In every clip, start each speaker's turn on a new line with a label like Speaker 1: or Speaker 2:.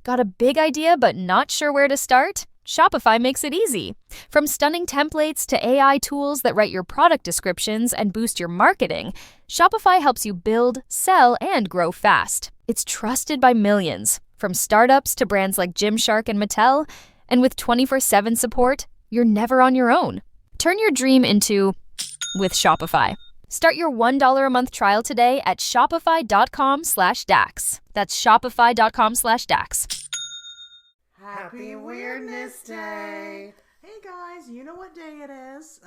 Speaker 1: Got a big idea but not sure where to start? Shopify makes it easy. From stunning templates to AI tools that write your product descriptions and boost your marketing, Shopify helps you build, sell, and grow fast. It's trusted by millions, from startups to brands like Gymshark and Mattel. And with 24/7 support, you're never on your own. Turn your dream into with Shopify. Start your $1 a month trial today at shopify.com/dax. That's shopify.com/dax.
Speaker 2: Happy Weirdness Day! Hey guys, you know what day it is.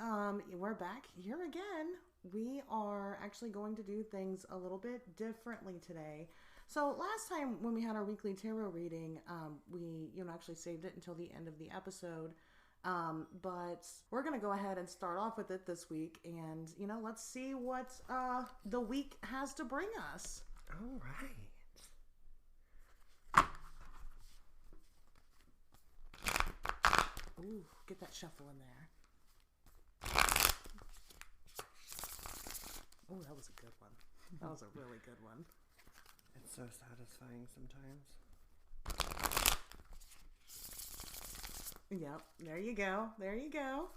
Speaker 2: We're back here again. We are actually going to do things a little bit differently today. So last time when we had our weekly tarot reading, we actually saved it until the end of the episode. But we're going to go ahead and start off with it this week and, let's see what the week has to bring us.
Speaker 3: All right.
Speaker 2: Ooh, get that shuffle in there. Oh, that was a good one. That was a really good one.
Speaker 3: It's so satisfying sometimes.
Speaker 2: Yep, there you go. There you go.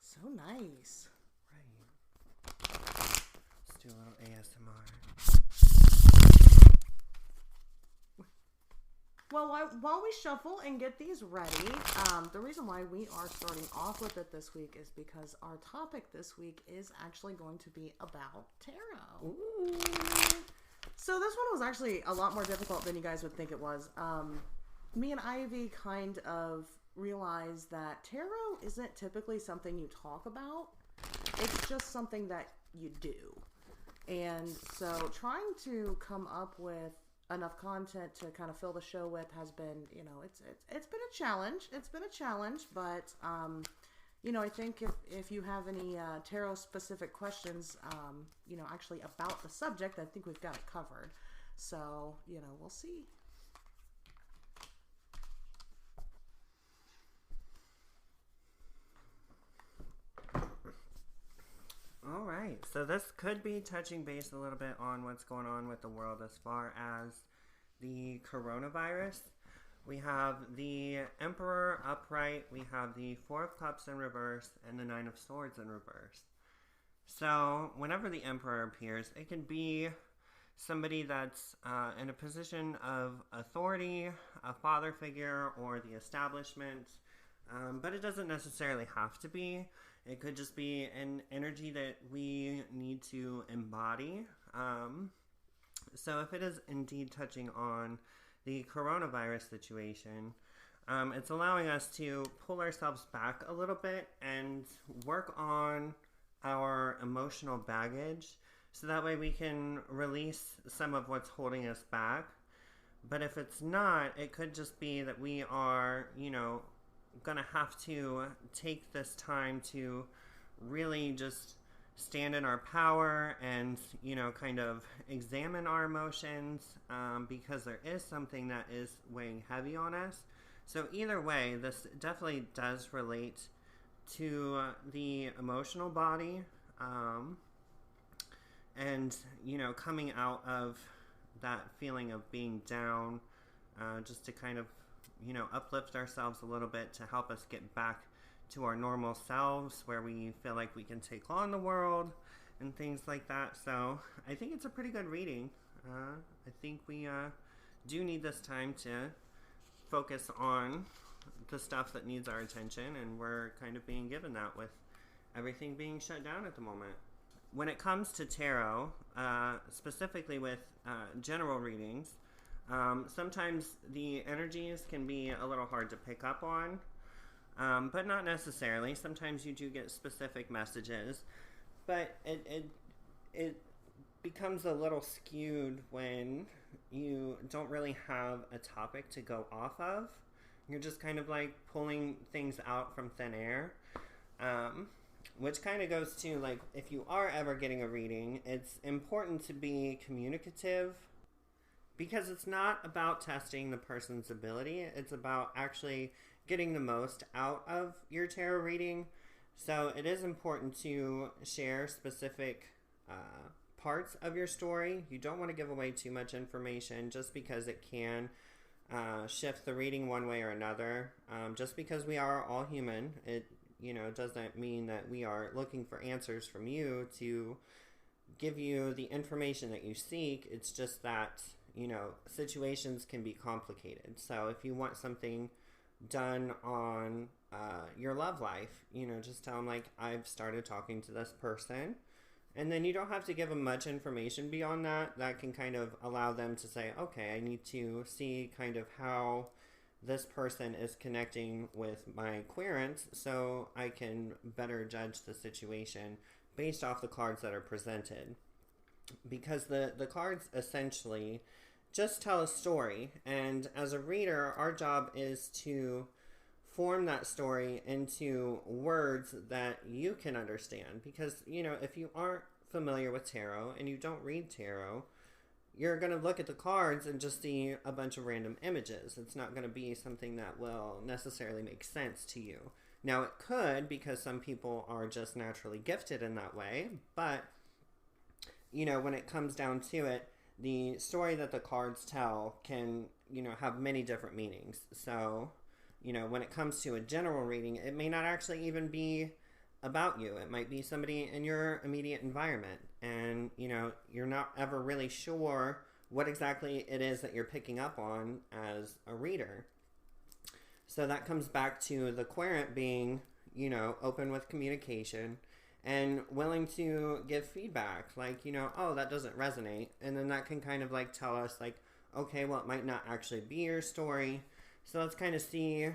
Speaker 2: So nice.
Speaker 3: Let's do a little ASMR.
Speaker 2: Well, while we shuffle and get these ready, the reason why we are starting off with it this week is because our topic this week is actually going to be about tarot.
Speaker 3: Ooh.
Speaker 2: So this one was actually a lot more difficult than you guys would think it was. Me and Ivy kind of realized that tarot isn't typically something you talk about. It's just something that you do. And so trying to come up with enough content to kind of fill the show with has been, it's been a challenge. It's been a challenge, but, I think if you have any tarot specific questions, actually about the subject, I think we've got it covered. So, we'll see.
Speaker 3: All right, so this could be touching base a little bit on what's going on with the world as far as the coronavirus. We have the Emperor upright, we have the Four of Cups in reverse, and the Nine of Swords in reverse. So whenever the Emperor appears, it can be somebody that's in a position of authority, a father figure, or the establishment, but it doesn't necessarily have to be. It could just be an energy that we need to embody. So if it is indeed touching on the coronavirus situation, it's allowing us to pull ourselves back a little bit and work on our emotional baggage so that way we can release some of what's holding us back. But if it's not, it could just be that we are, gonna have to take this time to really just stand in our power and kind of examine our emotions, because there is something that is weighing heavy on us. So either way, this definitely does relate to the emotional body, and coming out of that feeling of being down, just to kind of uplift ourselves a little bit to help us get back to our normal selves where we feel like we can take on the world and things like that. So I think it's a pretty good reading. I think we do need this time to focus on the stuff that needs our attention, and we're kind of being given that with everything being shut down at the moment. When it comes to tarot, specifically with general readings, sometimes the energies can be a little hard to pick up on, but not necessarily. Sometimes you do get specific messages, but it becomes a little skewed when you don't really have a topic to go off of. You're just kind of like pulling things out from thin air, which kind of goes to, like, if you are ever getting a reading, it's important to be communicative, because it's not about testing the person's ability. It's about actually getting the most out of your tarot reading. So it is important to share specific parts of your story. You don't want to give away too much information just because it can shift the reading one way or another. Just because we are all human, it doesn't mean that we are looking for answers from you to give you the information that you seek. It's just that, situations can be complicated. So if you want something done on your love life, just tell them, like, I've started talking to this person. And then you don't have to give them much information beyond that. That can kind of allow them to say, okay, I need to see kind of how this person is connecting with my querent so I can better judge the situation based off the cards that are presented. Because the cards essentially just tell a story. And as a reader, our job is to form that story into words that you can understand. Because, if you aren't familiar with tarot and you don't read tarot, you're going to look at the cards and just see a bunch of random images. It's not going to be something that will necessarily make sense to you. Now, it could, because some people are just naturally gifted in that way. But, when it comes down to it, the story that the cards tell can, have many different meanings. So, when it comes to a general reading, it may not actually even be about you. It might be somebody in your immediate environment. And, you're not ever really sure what exactly it is that you're picking up on as a reader. So that comes back to the querent being, open with communication and willing to give feedback. Like, oh, that doesn't resonate. And then that can kind of like tell us like, okay, well, it might not actually be your story. So let's kind of see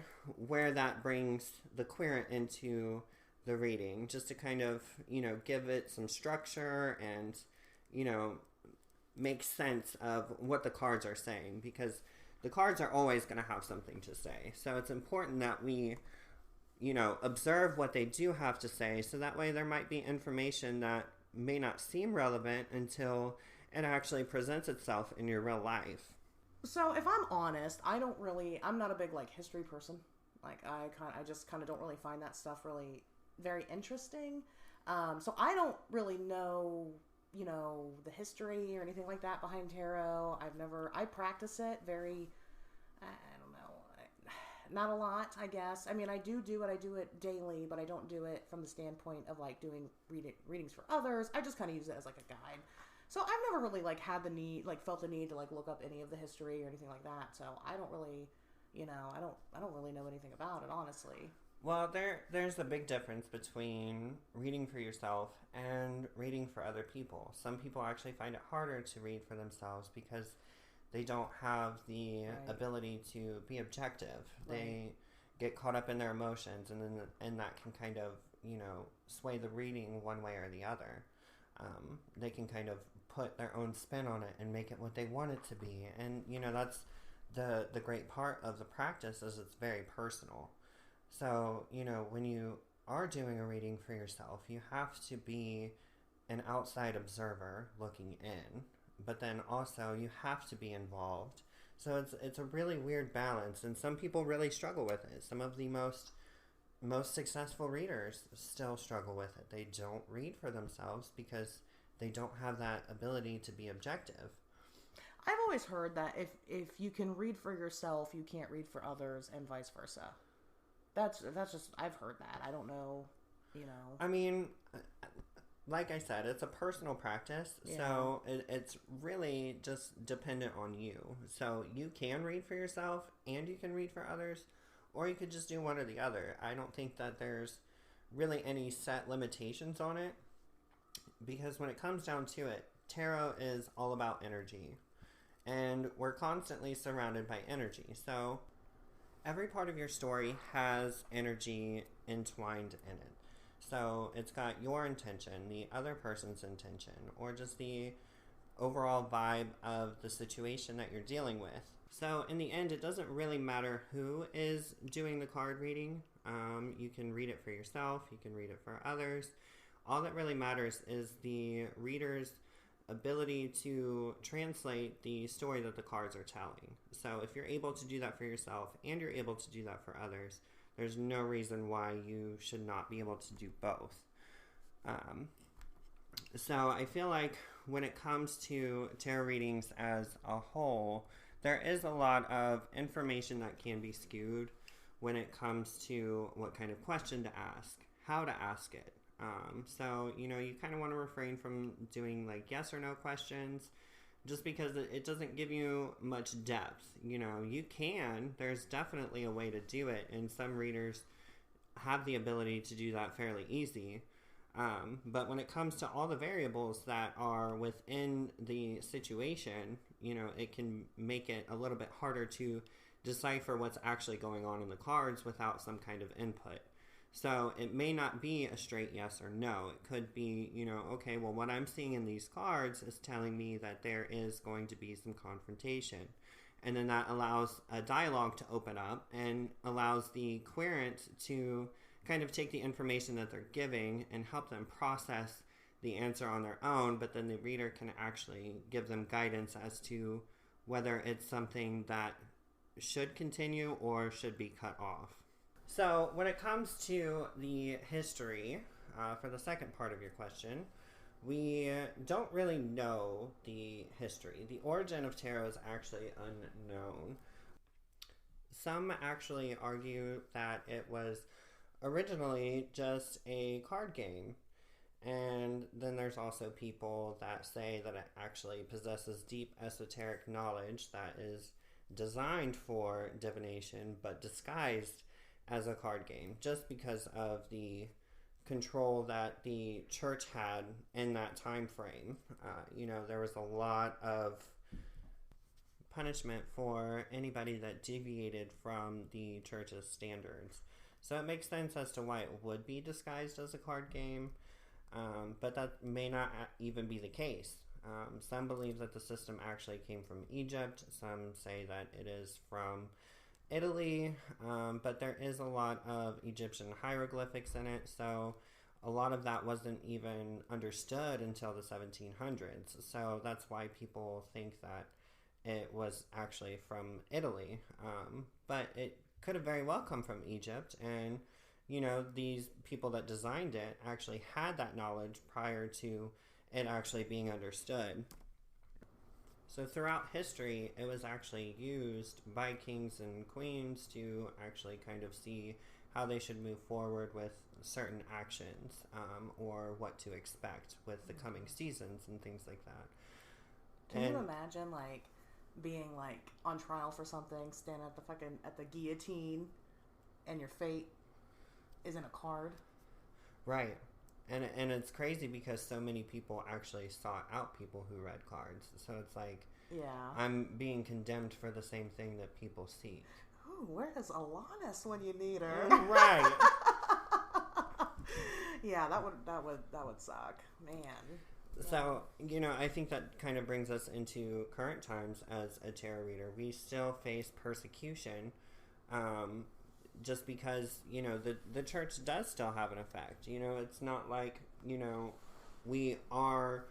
Speaker 3: where that brings the querent into the reading, just to kind of, give it some structure and, make sense of what the cards are saying, because the cards are always going to have something to say. So it's important that we, observe what they do have to say, so that way there might be information that may not seem relevant until it actually presents itself in your real life.
Speaker 2: So if I'm honest, I'm not a big like history person. Like I just kind of don't really find that stuff really very interesting. So I don't really know, the history or anything like that behind tarot. I practice it very, I don't know, not a lot, I guess. I mean, I do it, I do it daily, but I don't do it from the standpoint of like doing readings for others. I just kind of use it as like a guide. So I've never really like had the need, like felt the need to like look up any of the history or anything like that. So I don't really, I don't really know anything about it, honestly.
Speaker 3: Well, there's a big difference between reading for yourself and reading for other people. Some people actually find it harder to read for themselves because they don't have the ability to be objective.
Speaker 2: Right.
Speaker 3: They get caught up in their emotions, and that can kind of, sway the reading one way or the other. They can kind of put their own spin on it and make it what they want it to be. And, that's the great part of the practice, is it's very personal. So, when you are doing a reading for yourself, you have to be an outside observer looking in, but then also you have to be involved. So it's a really weird balance, and some people really struggle with it. Some of the most successful readers still struggle with it. They don't read for themselves because they don't have that ability to be objective.
Speaker 2: I've always heard that if you can read for yourself, you can't read for others, and vice versa. That's just, I've heard that. I don't know,
Speaker 3: I mean, like I said, it's a personal practice, yeah. So it's really just dependent on you. So you can read for yourself and you can read for others, or you could just do one or the other. I don't think that there's really any set limitations on it, because when it comes down to it, tarot is all about energy, and we're constantly surrounded by energy. So every part of your story has energy entwined in it. So it's got your intention, the other person's intention, or just the overall vibe of the situation that you're dealing with. So in the end, it doesn't really matter who is doing the card reading. You can read it for yourself, you can read it for others. All that really matters is the reader's ability to translate the story that the cards are telling. So if you're able to do that for yourself and you're able to do that for others, There's no reason why you should not be able to do both. So I feel like when it comes to tarot readings as a whole, there is a lot of information that can be skewed when it comes to what kind of question to ask, how to ask it. So, you kind of want to refrain from doing like yes or no questions just because it doesn't give you much depth. There's definitely a way to do it, and some readers have the ability to do that fairly easy. But when it comes to all the variables that are within the situation, it can make it a little bit harder to decipher what's actually going on in the cards without some kind of input. So it may not be a straight yes or no. It could be, okay, well, what I'm seeing in these cards is telling me that there is going to be some confrontation. And then that allows a dialogue to open up and allows the querent to kind of take the information that they're giving and help them process the answer on their own, but then the reader can actually give them guidance as to whether it's something that should continue or should be cut off. So when it comes to the history, for the second part of your question, we don't really know the history. The origin of tarot is actually unknown. Some actually argue that it was originally just a card game. And then there's also people that say that it actually possesses deep esoteric knowledge that is designed for divination but disguised as a card game, just because of the control that the church had in that time frame. There was a lot of punishment for anybody that deviated from the church's standards. So it makes sense as to why it would be disguised as a card game, but that may not even be the case. Some believe that the system actually came from Egypt. Some say that it is from Italy, but there is a lot of Egyptian hieroglyphics in it, so a lot of that wasn't even understood until the 1700s. So that's why people think that it was actually from Italy, but it could have very well come from Egypt, and these people that designed it actually had that knowledge prior to it actually being understood. So throughout history, it was actually used by kings and queens to actually kind of see how they should move forward with certain actions, or what to expect with the coming seasons and things like that.
Speaker 2: Can you imagine being on trial for something, standing at the guillotine, and your fate is in a card?
Speaker 3: Right. And it's crazy because so many people actually sought out people who read cards. So it's like,
Speaker 2: yeah,
Speaker 3: I'm being condemned for the same thing that people seek.
Speaker 2: Ooh, where is Alanis when you need her?
Speaker 3: Right.
Speaker 2: Yeah, that would suck, man.
Speaker 3: So, I think that kind of brings us into current times as a tarot reader. We still face persecution, just because, the church does still have an effect. It's not like, we are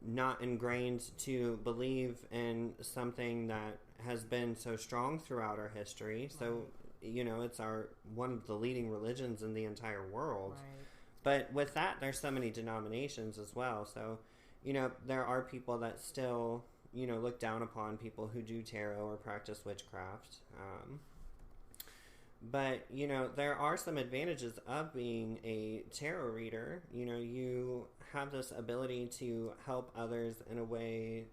Speaker 3: not ingrained to believe in something that has been so strong throughout our history. So, it's one of the leading religions in the entire world.
Speaker 2: Right.
Speaker 3: But with that, there's so many denominations as well. So, there are people that still, look down upon people who do tarot or practice witchcraft. But, there are some advantages of being a tarot reader. You have this ability to help others in a way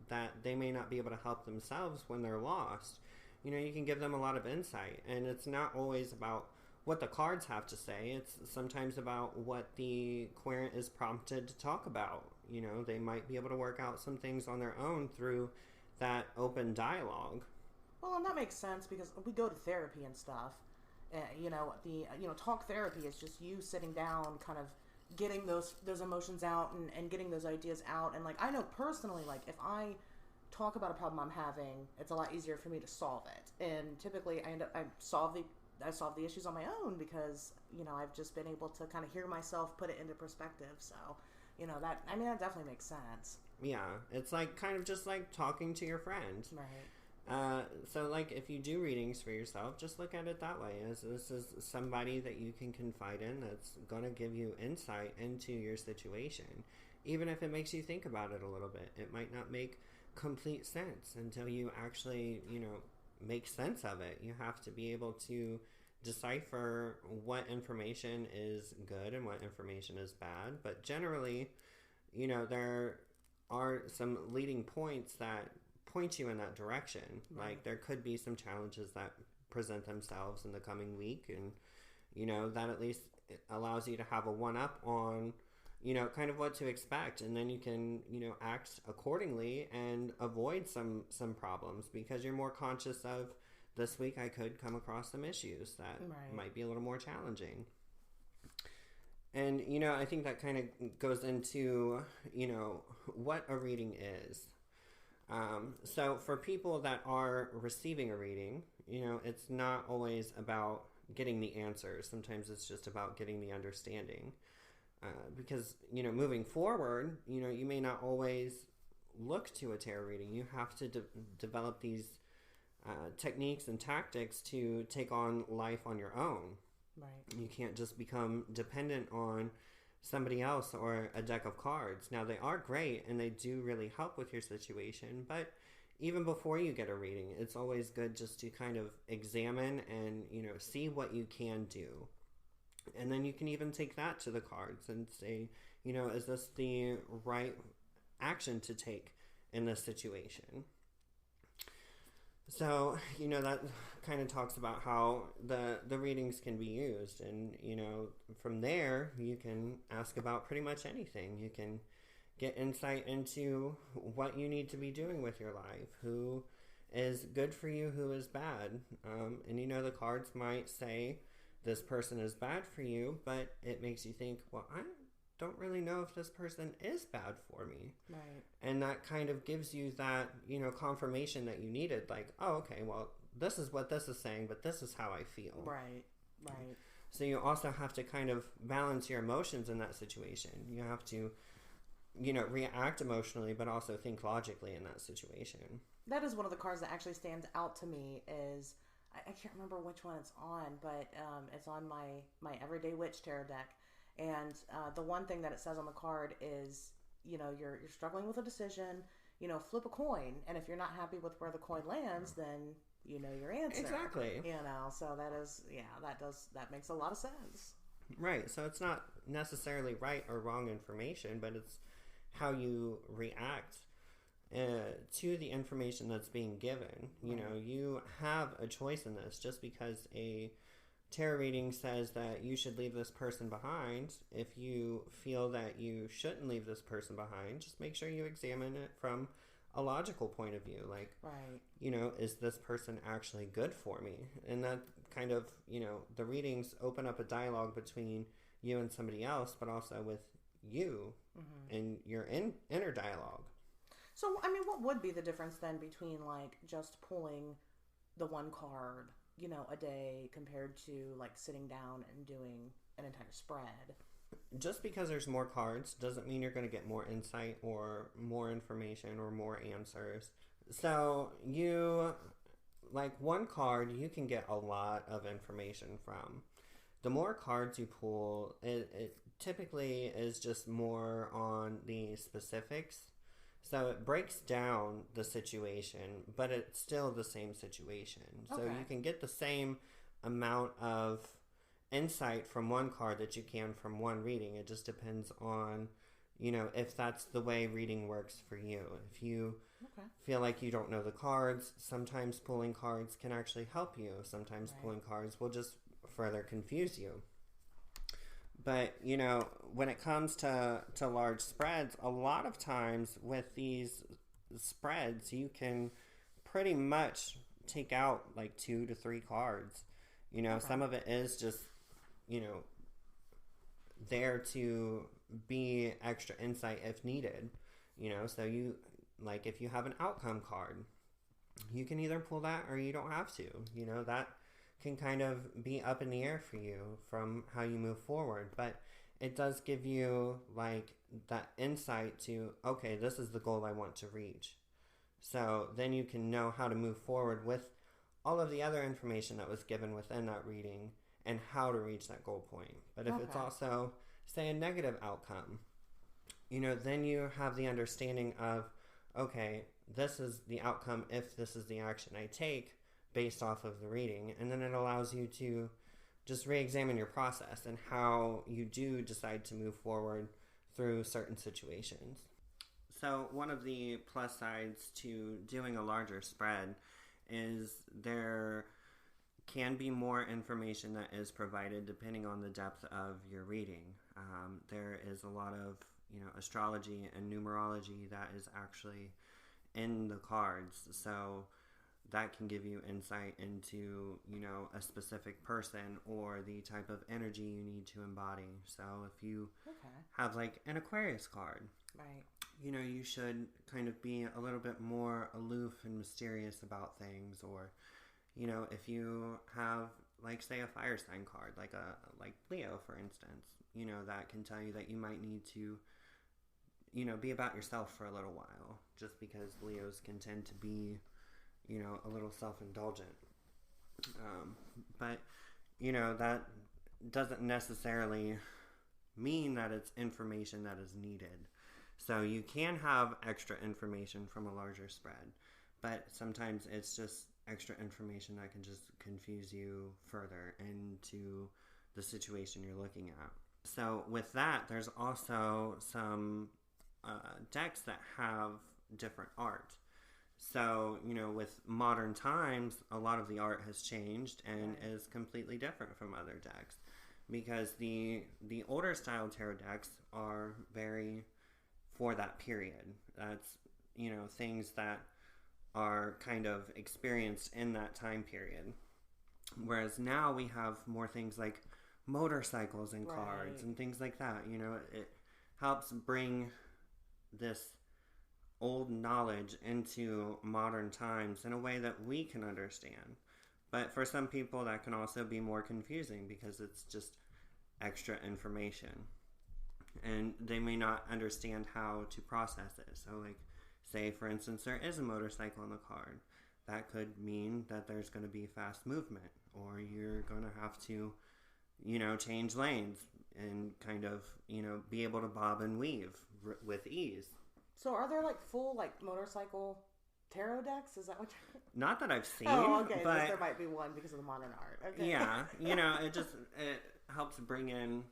Speaker 3: that they may not be able to help themselves when they're lost. You can give them a lot of insight. And it's not always about what the cards have to say. It's sometimes about what the querent is prompted to talk about. They might be able to work out some things on their own through that open dialogue.
Speaker 2: Well, and that makes sense because we go to therapy and stuff. Talk therapy is just you sitting down, kind of getting those emotions out and getting those ideas out. And I know personally, if I talk about a problem I'm having, it's a lot easier for me to solve it. And typically, I solve the issues on my own because I've just been able to kind of hear myself put it into perspective. So that definitely makes sense.
Speaker 3: Yeah, it's kind of just like talking to your friend.
Speaker 2: Right.
Speaker 3: So, like, if you do readings for yourself, just look at it that way. As this is somebody that you can confide in that's going to give you insight into your situation. Even if it makes you think about it a little bit. It might not make complete sense until you actually, make sense of it. You have to be able to decipher what information is good and what information is bad. But generally, there are some leading points that point you in that direction. Right. Like, there could be some challenges that present themselves in the coming week, and that at least allows you to have a one-up on kind of what to expect, and then you can act accordingly and avoid some problems because you're more conscious of, this week I could come across some issues that might be a little more challenging. And I think that kind of goes into what a reading is. So for people that are receiving a reading, it's not always about getting the answers. Sometimes it's just about getting the understanding. Because, moving forward, you may not always look to a tarot reading. You have to develop these techniques and tactics to take on life on your own. Right. You can't just become dependent on somebody else or a deck of cards. Now, they are great and they do really help with your situation, but even before you get a reading, it's always good just to kind of examine and, see what you can do. And then you can even take that to the cards and say, is this the right action to take in this situation? So, that kind of talks about how the readings can be used. And, from there, you can ask about pretty much anything. You can get insight into what you need to be doing with your life, who is good for you, who is bad. And, the cards might say, this person is bad for you, but it makes you think, well, I don't really know if this person is bad for me. Right. And that kind of gives you that, confirmation that you needed. Like, oh, okay, well, this is what this is saying, but this is how I feel.
Speaker 2: Right.
Speaker 3: So you also have to kind of balance your emotions in that situation. You have to, react emotionally, but also think logically in that situation.
Speaker 2: That is one of the cards that actually stands out to me is, I can't remember which one it's on, but it's on my Everyday Witch tarot deck. And the one thing that it says on the card is, you're struggling with a decision, flip a coin. And if you're not happy with where the coin lands, then you know your answer.
Speaker 3: Exactly.
Speaker 2: So that makes a lot of sense.
Speaker 3: Right. So it's not necessarily right or wrong information, but it's how you react to the information that's being given. You have a choice in this. Just because a tarot reading says that you should leave this person behind, if you feel that you shouldn't leave this person behind, just make sure you examine it from a logical point of view. Like, is this person actually good for me? And that kind of, the readings open up a dialogue between you and somebody else, but also with you and your inner dialogue.
Speaker 2: So, what would be the difference then between, like, just pulling the one card, a day compared to, like, sitting down and doing an entire spread?
Speaker 3: Just because there's more cards doesn't mean you're going to get more insight or more information or more answers. So, one card, you can get a lot of information from. The more cards you pull, it typically is just more on the specifics. So it breaks down the situation, but it's still the same situation. Okay. So you can get the same amount of insight from one card that you can from one reading. It just depends on, if that's the way reading works for you. If you feel like you don't know the cards, sometimes pulling cards can actually help you. Sometimes pulling cards will just further confuse you. But, when it comes to large spreads, a lot of times with these spreads, you can pretty much take out like 2 to 3 cards. Some of it is just, there to be extra insight if needed. So you, like, if you have an outcome card, you can either pull that or you don't have to. That can kind of be up in the air for you from how you move forward, but it does give you like that insight to, okay, this is the goal I want to reach. So then you can know how to move forward with all of the other information that was given within that reading and how to reach that goal point. But if it's also, say, a negative outcome, then you have the understanding of, okay, this is the outcome if this is the action I take based off of the reading. And then it allows you to just re-examine your process and how you do decide to move forward through certain situations. So one of the plus sides to doing a larger spread is there can be more information that is provided depending on the depth of your reading. There is a lot of astrology and numerology that is actually in the cards, so that can give you insight into a specific person or the type of energy you need to embody. So if you have like an Aquarius card,
Speaker 2: right,
Speaker 3: you should kind of be a little bit more aloof and mysterious about things. Or if you have, like, say, a fire sign card, like Leo, for instance, that can tell you that you might need to be about yourself for a little while, just because Leos can tend to be a little self-indulgent. But that doesn't necessarily mean that it's information that is needed. So you can have extra information from a larger spread, but sometimes it's just extra information that can just confuse you further into the situation you're looking at. So with that, there's also some decks that have different art. So, with modern times, a lot of the art has changed and is completely different from other decks, because the older style tarot decks are very for that period. That's, things that are kind of experienced in that time period. Whereas now we have more things like motorcycles and cards and things like that. It helps bring this old knowledge into modern times in a way that we can understand. But for some people, that can also be more confusing because it's just extra information, and they may not understand how to process it. So, like, say, for instance, there is a motorcycle on the card. That could mean that there's going to be fast movement, or you're going to have to, change lanes and kind of, be able to bob and weave with ease.
Speaker 2: So are there like full motorcycle tarot decks? Is that what you're...
Speaker 3: Not that I've seen.
Speaker 2: Oh, okay.
Speaker 3: But
Speaker 2: there might be one because of the modern art. Okay.
Speaker 3: Yeah, it helps bring in,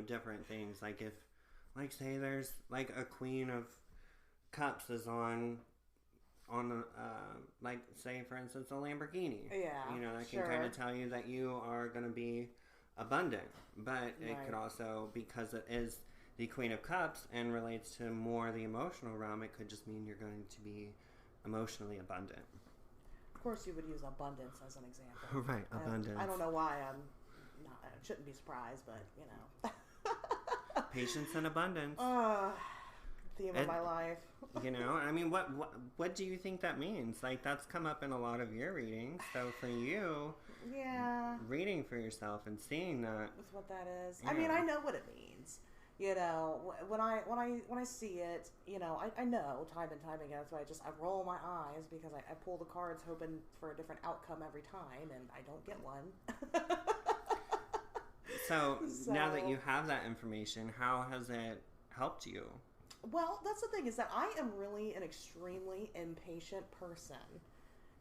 Speaker 3: different things. Like if, like, say there's like a Queen of Cups is on like, say, for instance, a Lamborghini.
Speaker 2: Yeah.
Speaker 3: That can kind of tell you that you are going to be abundant. But it could also, because it is the Queen of Cups and relates to more the emotional realm, it could just mean you're going to be emotionally abundant.
Speaker 2: Of course, you would use abundance as an example.
Speaker 3: Right, abundance.
Speaker 2: I don't know why I shouldn't be surprised, but
Speaker 3: Patience and abundance.
Speaker 2: Theme of my life.
Speaker 3: I mean, what do you think that means? Like, that's come up in a lot of your readings. So for you, reading for yourself and seeing that,
Speaker 2: with what that is,
Speaker 3: yeah.
Speaker 2: I mean, I know what it means. When I see it, I know time and time again. That's why I roll my eyes, because I pull the cards hoping for a different outcome every time, and I don't get one.
Speaker 3: So now that you have that information, how has it helped you?
Speaker 2: Well, that's the thing, is that I am really an extremely impatient person.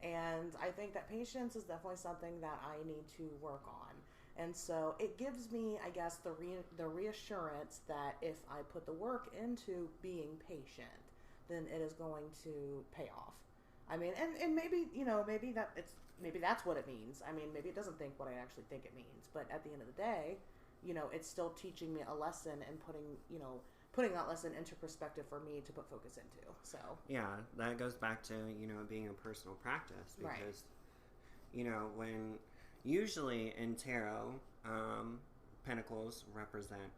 Speaker 2: And I think that patience is definitely something that I need to work on. And so it gives me, I guess, the reassurance that if I put the work into being patient, then it is going to pay off. I mean, and maybe, maybe that's what it means. I mean, maybe it doesn't think what I actually think it means. But at the end of the day, it's still teaching me a lesson and putting that lesson into perspective for me to put focus into. So
Speaker 3: yeah, that goes back to, being a personal practice, because, when usually in tarot, pentacles represent,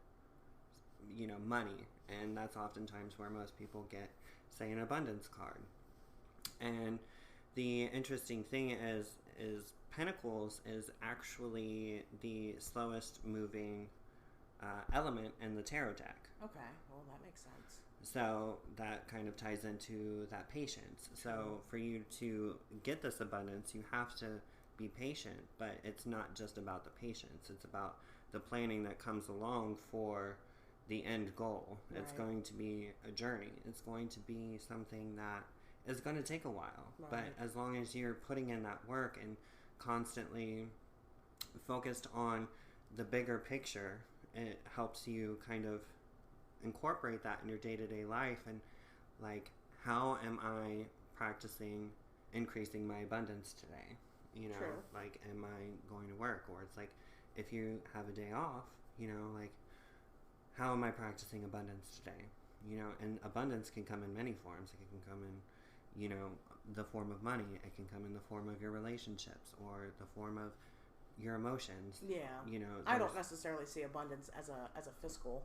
Speaker 3: money, and that's oftentimes where most people get, say, an abundance card. And the interesting thing is pentacles is actually the slowest moving element in the tarot deck.
Speaker 2: Okay, well, that makes sense.
Speaker 3: So that kind of ties into that patience. So for you to get this abundance, you have to be patient, but it's not just about the patience. It's about the planning that comes along for the end goal.
Speaker 2: Right.
Speaker 3: It's going to be a journey. It's going to be something that is going to take a while.
Speaker 2: Right.
Speaker 3: But as long as you're putting in that work and constantly focused on the bigger picture, it helps you kind of incorporate that in your day-to-day life. And like, how am I practicing increasing my abundance today? You know,
Speaker 2: True.
Speaker 3: like, am I going to work? Or it's like, if you have a day off, you know, like, how am I practicing abundance today? You know, and abundance can come in many forms. It can come in, you know, the form of money. It can come in the form of your relationships or the form of your emotions.
Speaker 2: Yeah.
Speaker 3: You know,
Speaker 2: I don't necessarily see abundance as a fiscal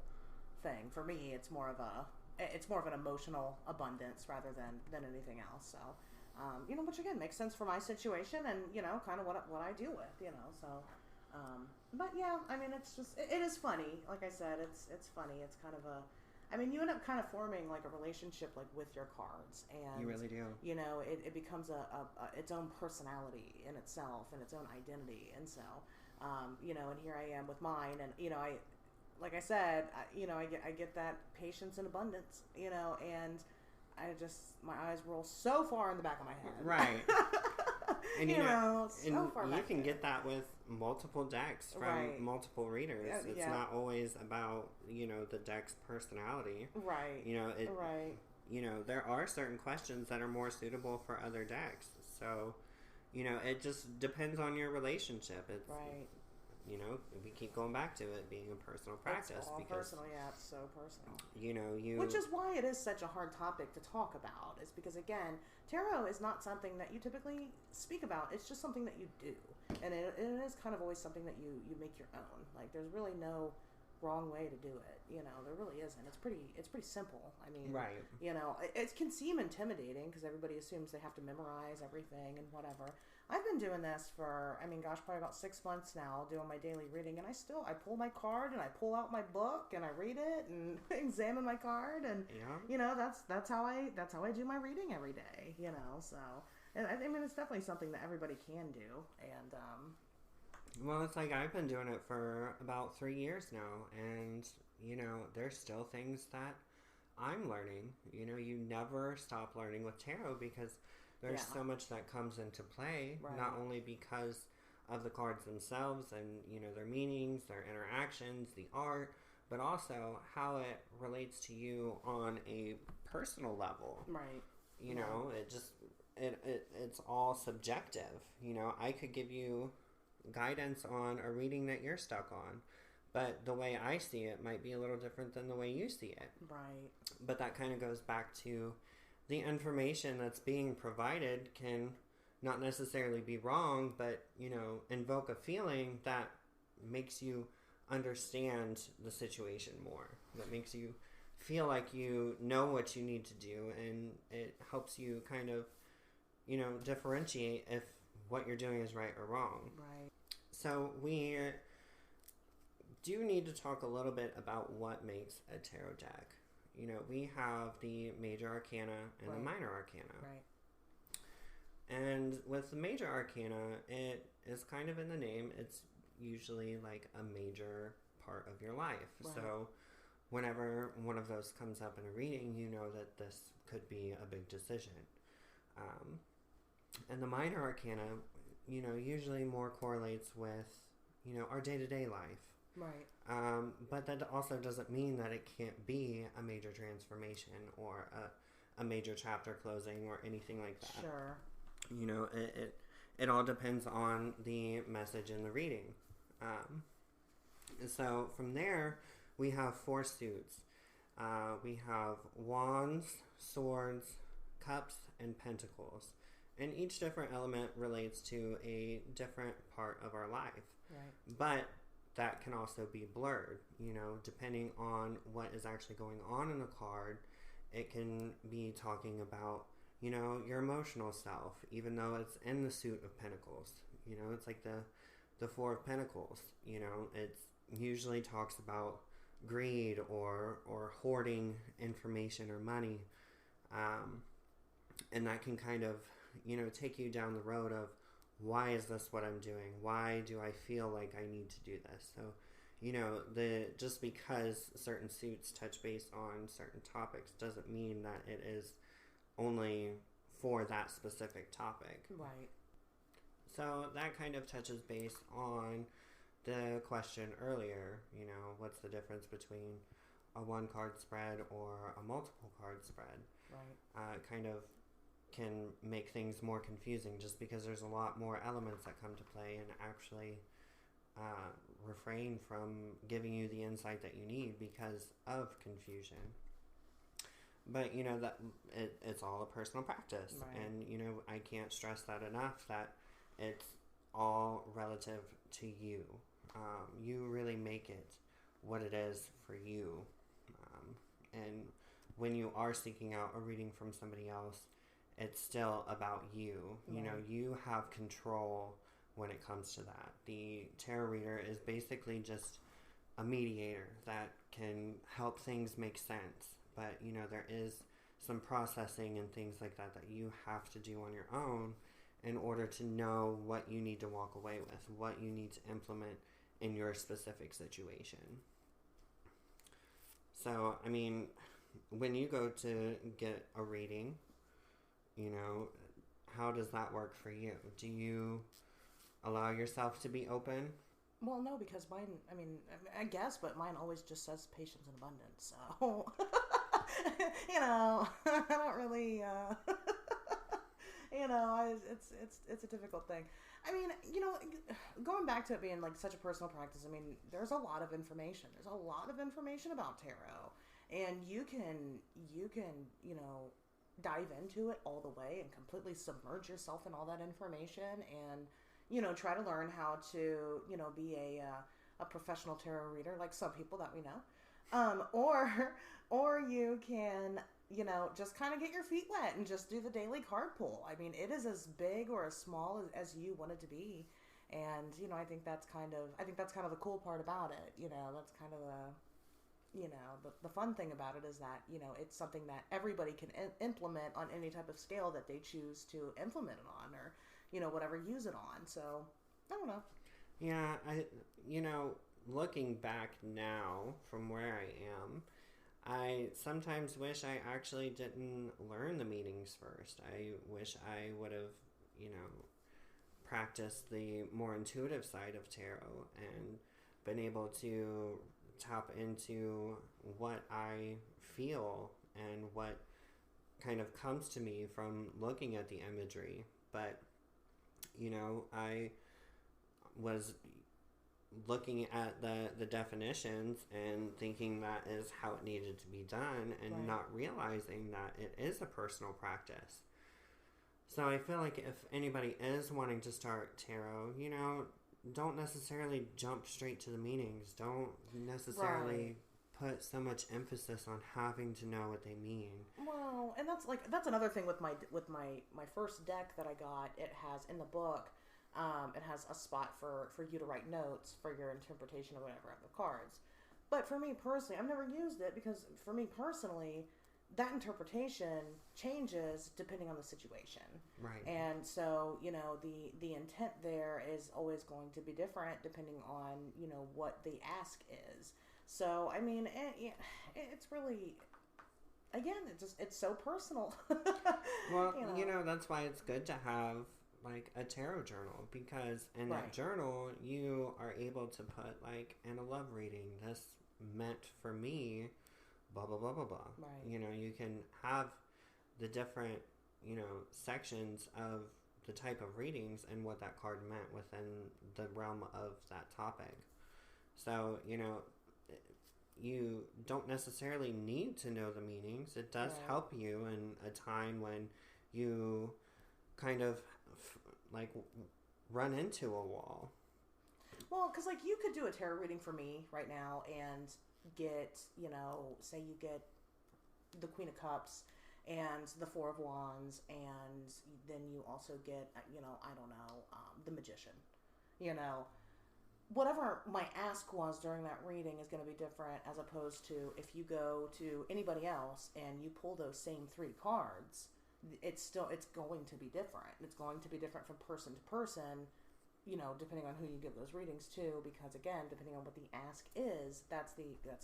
Speaker 2: thing. For me, it's more of an emotional abundance rather than anything else. So, you know, which again makes sense for my situation and, you know, kind of what I deal with, you know. So, but yeah, I mean, it's just it is funny. Like I said, it's funny. It's kind of I mean, you end up kind of forming like a relationship like with your cards, and
Speaker 3: you really do.
Speaker 2: You know, it becomes its own personality in itself and its own identity, and so, you know, and here I am with mine, and you know, like I said, you know, I get that patience and abundance, you know, and my eyes roll so far in the back of my head,
Speaker 3: Right. And
Speaker 2: you know, so
Speaker 3: and
Speaker 2: far
Speaker 3: you
Speaker 2: back
Speaker 3: can
Speaker 2: there.
Speaker 3: get that with multiple decks from
Speaker 2: Right.
Speaker 3: multiple readers. It's
Speaker 2: Yeah.
Speaker 3: not always about, you know, the deck's personality.
Speaker 2: Right.
Speaker 3: You know,
Speaker 2: Right.
Speaker 3: you know, there are certain questions that are more suitable for other decks. So, you know, it just depends on your relationship. It's
Speaker 2: Right.
Speaker 3: You know, we keep going back to it being a personal practice
Speaker 2: It's all
Speaker 3: because
Speaker 2: personal, yeah, it's so personal.
Speaker 3: you know,
Speaker 2: Which is why it is such a hard topic to talk about, is because, again, tarot is not something that you typically speak about. It's just something that you do. And it is kind of always something that you make your own. Like, there's really no wrong way to do it. You know, there really isn't. It's pretty simple. I mean,
Speaker 3: right.
Speaker 2: you know, it can seem intimidating because everybody assumes they have to memorize everything and whatever. I've been doing this for, I mean, gosh, probably about 6 months now, doing my daily reading, and I pull my card and I pull out my book and I read it and examine my card, and
Speaker 3: Yeah.
Speaker 2: you know, that's how I do my reading every day. You know, so and I mean, it's definitely something that everybody can do, and
Speaker 3: Well, it's like I've been doing it for about 3 years now, and you know, there's still things that I'm learning. You know, you never stop learning with tarot because there's
Speaker 2: Yeah.
Speaker 3: so much that comes into play,
Speaker 2: Right.
Speaker 3: not only because of the cards themselves and, you know, their meanings, their interactions, the art, but also how it relates to you on a personal level.
Speaker 2: right,
Speaker 3: You know, it's all subjective. You know, I could give you guidance on a reading that you're stuck on, but the way I see it might be a little different than the way you see it.
Speaker 2: right,
Speaker 3: But that kind of goes back to the information that's being provided can not necessarily be wrong, but, you know, invoke a feeling that makes you understand the situation more, that makes you feel like you know what you need to do, and it helps you kind of, you know, differentiate if what you're doing is right or wrong.
Speaker 2: right.
Speaker 3: So we do need to talk a little bit about what makes a tarot deck. You know, we have the major arcana and the
Speaker 2: Right.
Speaker 3: minor arcana.
Speaker 2: Right.
Speaker 3: And with the major arcana, it is kind of in the name. It's usually like a major part of your life.
Speaker 2: Right.
Speaker 3: So whenever one of those comes up in a reading, you know that this could be a big decision. And the minor arcana, you know, usually more correlates with, you know, our day-to-day life.
Speaker 2: Right.
Speaker 3: But that also doesn't mean that it can't be a major transformation or a major chapter closing or anything like that.
Speaker 2: Sure.
Speaker 3: You know, it all depends on the message in the reading. So from there, we have 4 suits. We have wands, swords, cups, and pentacles. And each different element relates to a different part of our life.
Speaker 2: Right.
Speaker 3: But that can also be blurred, you know, depending on what is actually going on in the card. It can be talking about, you know, your emotional self, even though it's in the suit of pentacles. You know, it's like the 4 of pentacles. You know, it's usually talks about greed or hoarding information or money. And that can kind of, take you down the road of, why is this what I'm doing? Why do I feel like I need to do this? So, just because certain suits touch base on certain topics doesn't mean that it is only for that specific topic.
Speaker 2: Right.
Speaker 3: So that kind of touches base on the question earlier, what's the difference between a one card spread or a multiple card spread?
Speaker 2: Right.
Speaker 3: Kind of can make things more confusing just because there's a lot more elements that come to play and actually refrain from giving you the insight that you need because of confusion. But, that it's all a personal practice.
Speaker 2: Right.
Speaker 3: And, I can't stress that enough, that it's all relative to you. You really make it what it is for you. And when you are seeking out a reading from somebody else, it's still about you.
Speaker 2: Right.
Speaker 3: You have control when it comes to that. The tarot reader is basically just a mediator that can help things make sense. But, there is some processing and things like that you have to do on your own in order to know what you need to walk away with, what you need to implement in your specific situation. So, when you go to get a reading, how does that work for you? Do you allow yourself to be open?
Speaker 2: Well, no, because mine, I guess, but mine always just says patience and abundance, so, I don't really, it's a difficult thing. Going back to it being, like, such a personal practice, there's a lot of information. There's a lot of information about tarot, and you can, dive into it all the way and completely submerge yourself in all that information and, try to learn how to, be a professional tarot reader, like some people that we know. Or you can, just kind of get your feet wet and just do the daily card pull. It is as big or as small as you want it to be. And, I think that's kind of the cool part about it. That's kind of the fun thing about it is that, it's something that everybody can implement on any type of scale that they choose to implement it on or, whatever, use it on. So, I don't know.
Speaker 3: Yeah, looking back now from where I am, I sometimes wish I actually didn't learn the meanings first. I wish I would have, practiced the more intuitive side of tarot and been able to tap into what I feel and what kind of comes to me from looking at the imagery. But, I was looking at the definitions and thinking that is how it needed to be done and
Speaker 2: Right.
Speaker 3: not realizing that it is a personal practice. So I feel like if anybody is wanting to start tarot, don't necessarily jump straight to the meanings. Don't necessarily put so much emphasis on having to know what they mean.
Speaker 2: Well, and that's another thing with my first deck that I got. It has in the book, it has a spot for you to write notes for your interpretation or whatever of the cards. But for me personally, I've never used it because for me personally, that interpretation changes depending on the situation.
Speaker 3: Right.
Speaker 2: And so, the intent there is always going to be different depending on, what the ask is. So, it's really, again, it's so personal.
Speaker 3: Well, that's why it's good to have, like, a tarot journal, because in that
Speaker 2: Right.
Speaker 3: journal, you are able to put, like, in a love reading, this meant for me, blah, blah, blah, blah, blah.
Speaker 2: Right.
Speaker 3: You can have the different, sections of the type of readings and what that card meant within the realm of that topic. So, you don't necessarily need to know the meanings. It does
Speaker 2: Right.
Speaker 3: help you in a time when you kind of run into a wall.
Speaker 2: Well, because, you could do a tarot reading for me right now and get, say you get the Queen of Cups and the Four of Wands, and then you also get, I don't know, the Magician, whatever my ask was during that reading is going to be different as opposed to if you go to anybody else and you pull those same 3 cards. It's going to be different. It's going to be different from person to person, depending on who you give those readings to, because again, depending on what the ask is, that's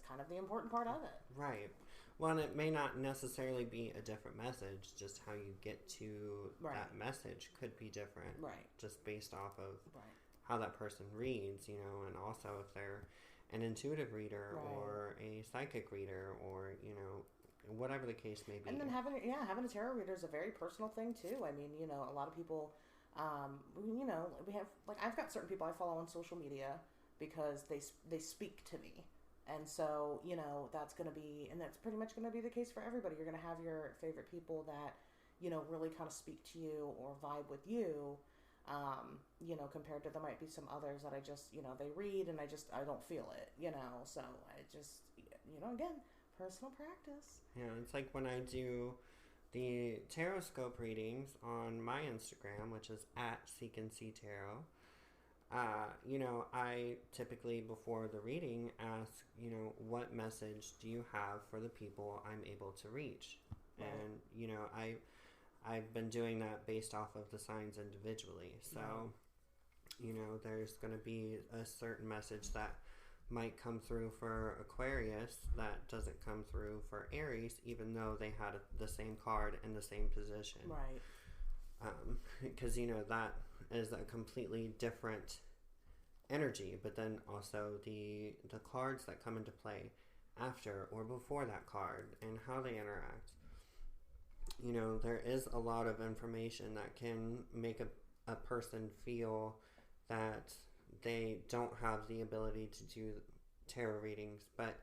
Speaker 2: kind of the important part of it.
Speaker 3: Right. Well, and it may not necessarily be a different message, just how you get to that message could be different.
Speaker 2: Right.
Speaker 3: Just based off of how that person reads, and also if they're an intuitive reader or a psychic reader or, whatever the case may be.
Speaker 2: And then having a tarot reader is a very personal thing too. I mean, a lot of people, we have, like, I've got certain people I follow on social media because they speak to me. And so, that's going to be, and that's pretty much going to be the case for everybody. You're going to have your favorite people that, really kind of speak to you or vibe with you, compared to there might be some others that I just, they read and I don't feel it, so I just, again, personal practice.
Speaker 3: Yeah, it's like when I do the tarot scope readings on my Instagram, which is at Seek and See Tarot. I typically before the reading ask, what message do you have for the people I'm able to reach? Right. And, I've been doing that based off of the signs individually. So, there's going to be a certain message that might come through for Aquarius that doesn't come through for Aries, even though they had the same card in the same position.
Speaker 2: Right.
Speaker 3: Because, that is a completely different energy, but then also the cards that come into play after or before that card and how they interact. There is a lot of information that can make a person feel that they don't have the ability to do tarot readings, but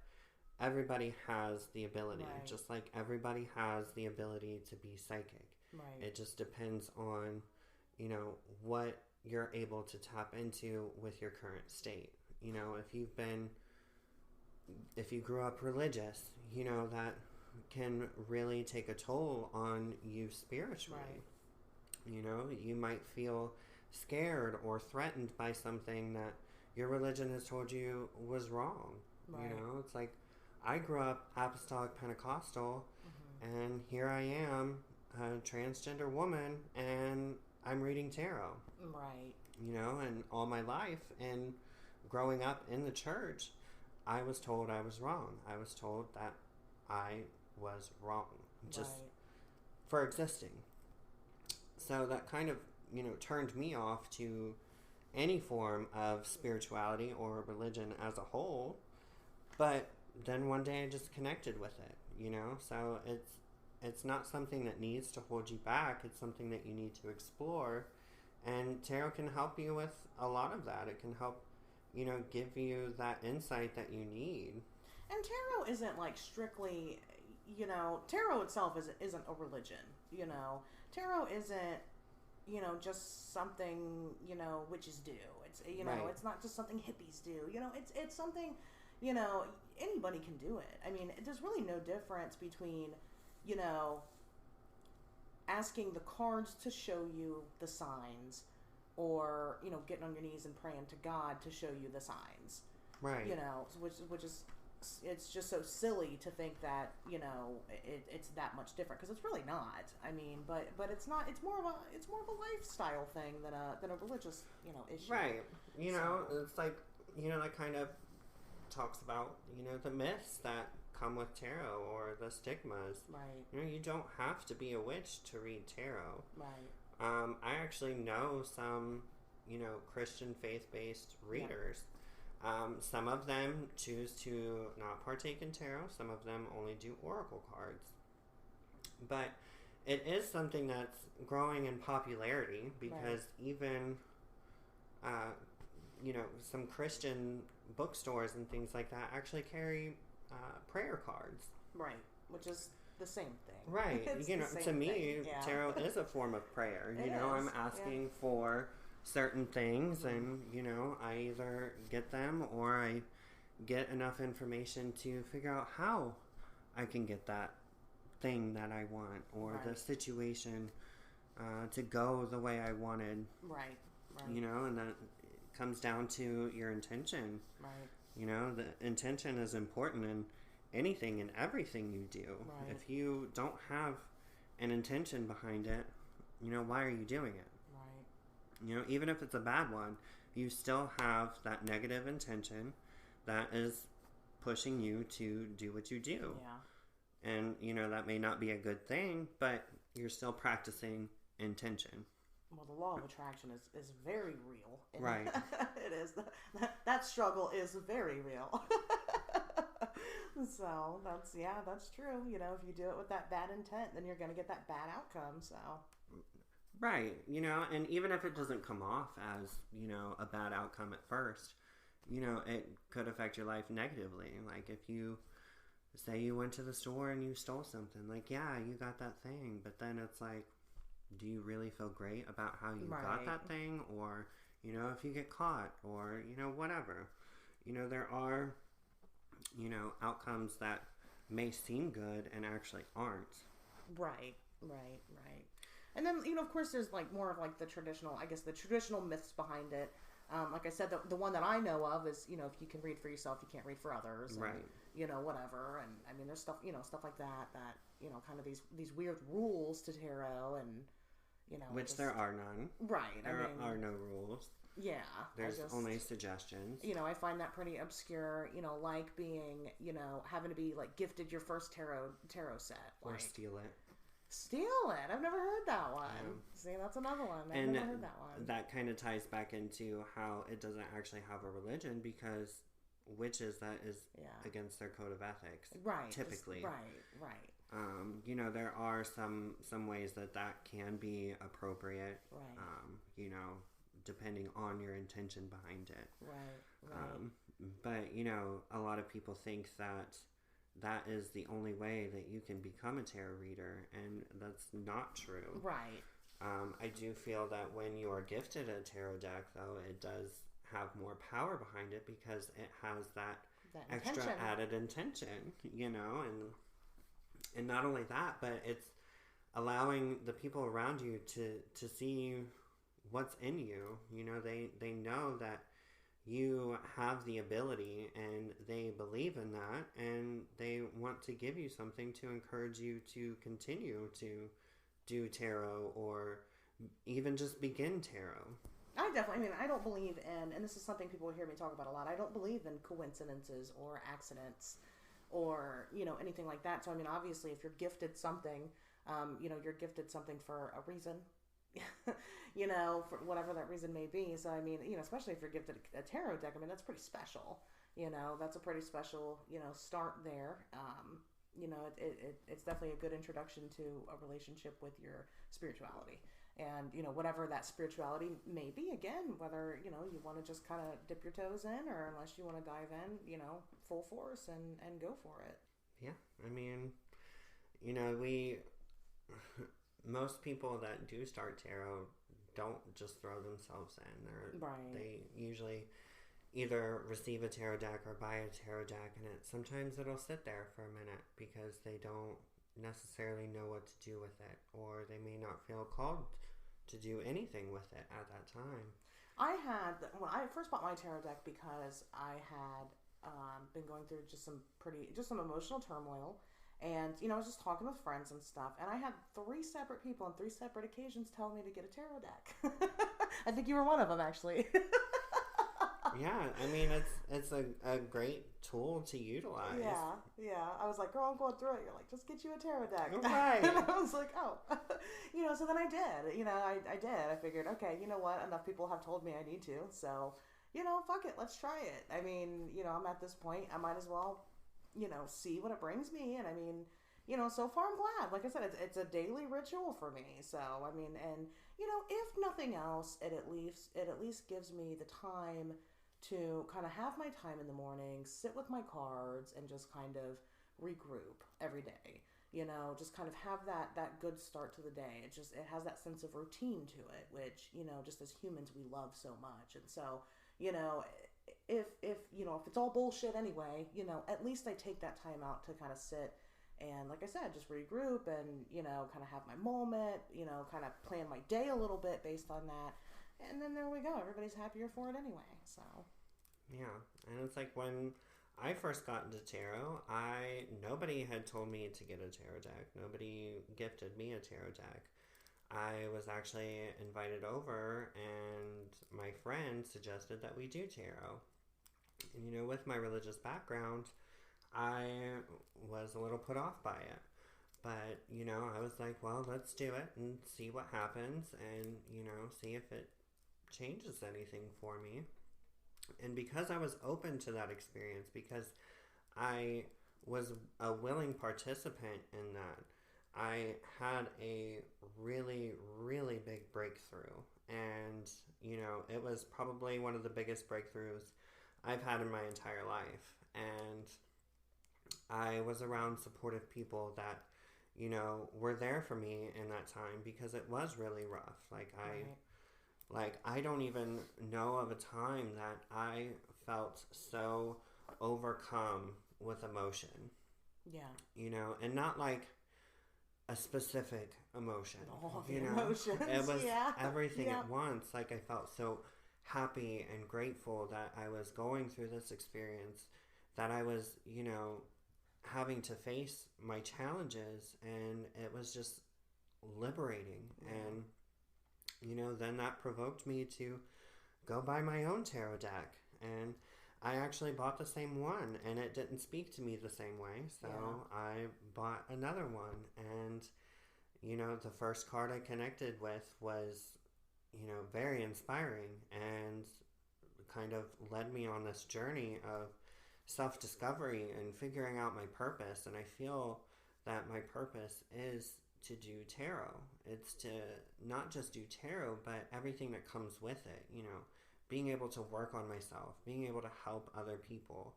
Speaker 3: everybody has the ability, just like everybody has the ability to be psychic.
Speaker 2: Right.
Speaker 3: It just depends on, what you're able to tap into with your current state. If you grew up religious, that can really take a toll on you spiritually. Right. You might feel scared or threatened by something that your religion has told you was wrong. Right. It's like I grew up Apostolic Pentecostal, and here I am, a transgender woman, and I'm reading tarot.
Speaker 2: Right.
Speaker 3: And all my life and growing up in the church, I was told I was wrong. I was told that I was wrong just for existing. So that kind of, turned me off to any form of spirituality or religion as a whole. But then one day I just connected with it, So it's not something that needs to hold you back. It's something that you need to explore. And tarot can help you with a lot of that. It can help, give you that insight that you need.
Speaker 2: And tarot isn't like strictly, tarot itself isn't a religion, Tarot isn't, just something, witches do. It's, it's not just something hippies do. It's something, anybody can do it. I mean, there's really no difference between, asking the cards to show you the signs or, getting on your knees and praying to God to show you the signs.
Speaker 3: Right.
Speaker 2: Which is, it's just so silly to think that, it's that much different, because it's really not. I mean, but it's not, it's more of a lifestyle thing than a religious, issue.
Speaker 3: Right. It's like, that kind of talks about, the myths that come with tarot or the stigmas.
Speaker 2: Right.
Speaker 3: You don't have to be a witch to read tarot.
Speaker 2: Right.
Speaker 3: I actually know some, Christian faith-based readers. Yeah. Some of them choose to not partake in tarot. Some of them only do oracle cards. But it is something that's growing in popularity because even, some Christian bookstores and things like that actually carry prayer cards.
Speaker 2: Right, which is the same thing.
Speaker 3: Right. To me, tarot is a form of prayer. I'm asking for certain things, and, I either get them or I get enough information to figure out how I can get that thing that I want or the situation to go the way I wanted.
Speaker 2: Right.
Speaker 3: And that comes down to your intention.
Speaker 2: Right.
Speaker 3: You know, the intention is important in anything and everything you do.
Speaker 2: Right.
Speaker 3: If you don't have an intention behind it, you know, why are you doing it?
Speaker 2: Right.
Speaker 3: You know, even if it's a bad one, you still have that negative intention that is pushing you to do what you do.
Speaker 2: Yeah.
Speaker 3: And, you know, that may not be a good thing, but you're still practicing intention.
Speaker 2: Well, the law of attraction is very real.
Speaker 3: Right.
Speaker 2: It is. That struggle is very real. So that's true. You know, if you do it with that bad intent, then you're going to get that bad outcome. So.
Speaker 3: Right. You know, and even if it doesn't come off as, you know, a bad outcome at first, you know, it could affect your life negatively. Like if you say you went to the store and you stole something, like, yeah, you got that thing, but then it's like, do you really feel great about how you got that thing? Or, you know, if you get caught or, you know, whatever. You know, there are, you know, outcomes that may seem good and actually aren't.
Speaker 2: Right. And then, you know, of course, there's like more of like the traditional myths behind it. Like I said, the one that I know of is, you know, if you can read for yourself, you can't read for others. And,
Speaker 3: right.
Speaker 2: You know, whatever. And I mean, there's stuff like that, you know, kind of these weird rules to tarot and, you know.
Speaker 3: Which there are none.
Speaker 2: Right.
Speaker 3: There are no rules.
Speaker 2: Yeah.
Speaker 3: There's only suggestions.
Speaker 2: You know, I find that pretty obscure, you know, like being, you know, having to be like gifted your first tarot set.
Speaker 3: Or
Speaker 2: like,
Speaker 3: steal it.
Speaker 2: Steal it. I've never heard that one. Yeah. See, that's another one. I've never heard that one.
Speaker 3: That kind of ties back into how it doesn't actually have a religion because witches, that is against their code of ethics.
Speaker 2: Right.
Speaker 3: Typically.
Speaker 2: Right.
Speaker 3: You know, there are some ways that can be appropriate.
Speaker 2: Right.
Speaker 3: You know, depending on your intention behind it.
Speaker 2: Right.
Speaker 3: But, you know, a lot of people think that is the only way that you can become a tarot reader, and that's not true.
Speaker 2: Right.
Speaker 3: I do feel that when you are gifted a tarot deck, though, it does have more power behind it because it has that extra added intention, you know, and not only that, but it's allowing the people around you to see what's in you. You know, they know that you have the ability and they believe in that and they want to give you something to encourage you to continue to do tarot or even just begin tarot.
Speaker 2: I don't believe in, and this is something people hear me talk about a lot, I don't believe in coincidences or accidents or, you know, anything like that. So, I mean, obviously, if you're gifted something, you know, you're gifted something for a reason. You know, for whatever that reason may be. So, I mean, you know, especially if you're gifted a tarot deck, I mean, that's pretty special. You know, that's a pretty special, you know, start there. You know, it's definitely a good introduction to a relationship with your spirituality. And, you know, whatever that spirituality may be, again, whether, you know, you want to just kind of dip your toes in or unless you want to dive in, you know, full force and go for it.
Speaker 3: Yeah. I mean, you know, most people that do start tarot don't just throw themselves in. They usually either receive a tarot deck or buy a tarot deck, and sometimes it'll sit there for a minute because they don't necessarily know what to do with it, or they may not feel called to do anything with it at that time.
Speaker 2: I first bought my tarot deck because I had been going through just some emotional turmoil. And, you know, I was just talking with friends and stuff, and I had 3 separate people on 3 separate occasions tell me to get a tarot deck. I think you were one of them, actually.
Speaker 3: Yeah, I mean, it's a great tool to utilize.
Speaker 2: Yeah. I was like, girl, I'm going through it. You're like, just get you a tarot deck.
Speaker 3: Right.
Speaker 2: And I was like, oh. You know, so then I did. You know, I did. I figured, okay, you know what? Enough people have told me I need to. So, you know, fuck it. Let's try it. I mean, you know, I'm at this point. I might as well, you know, see what it brings me. And I mean, you know, so far I'm glad. Like I said, it's a daily ritual for me. So, I mean, and, you know, if nothing else, it at least gives me the time to kind of have my time in the morning, sit with my cards, and just kind of regroup every day. You know, just kind of have that good start to the day. It has that sense of routine to it, which, you know, just as humans, we love so much. And so, you know, if you know, if it's all bullshit anyway, you know, at least I take that time out to kind of sit and, like I said, just regroup and, you know, kind of have my moment, you know, kind of plan my day a little bit based on that. And then there we go. Everybody's happier for it anyway. So.
Speaker 3: Yeah, and it's like when I first got into tarot, nobody had told me to get a tarot deck. Nobody gifted me a tarot deck. I was actually invited over, and my friend suggested that we do tarot. And, you know, with my religious background, I was a little put off by it. But, you know, I was like, well, let's do it and see what happens and, you know, see if it changes anything for me. And because I was open to that experience, because I was a willing participant in that, I had a really, really big breakthrough. And, you know, it was probably one of the biggest breakthroughs I've had in my entire life. And I was around supportive people that, you know, were there for me in that time, because it was really rough. I don't even know of a time that I felt so overcome with emotion.
Speaker 2: Yeah.
Speaker 3: You know, and not like a specific emotion.
Speaker 2: All the
Speaker 3: you know,
Speaker 2: emotions.
Speaker 3: it was
Speaker 2: Yeah.
Speaker 3: everything
Speaker 2: Yeah.
Speaker 3: at once. Like, I felt so happy and grateful that I was going through this experience, that I was, you know, having to face my challenges, and it was just liberating. And, you know, then that provoked me to go buy my own tarot deck. And I actually bought the same one, and it didn't speak to me the same way. So I bought another one. And, you know, the first card I connected with was, you know, very inspiring, and kind of led me on this journey of self-discovery and figuring out my purpose. And I feel that my purpose is to do tarot. It's to not just do tarot, but everything that comes with it. You know, being able to work on myself, being able to help other people.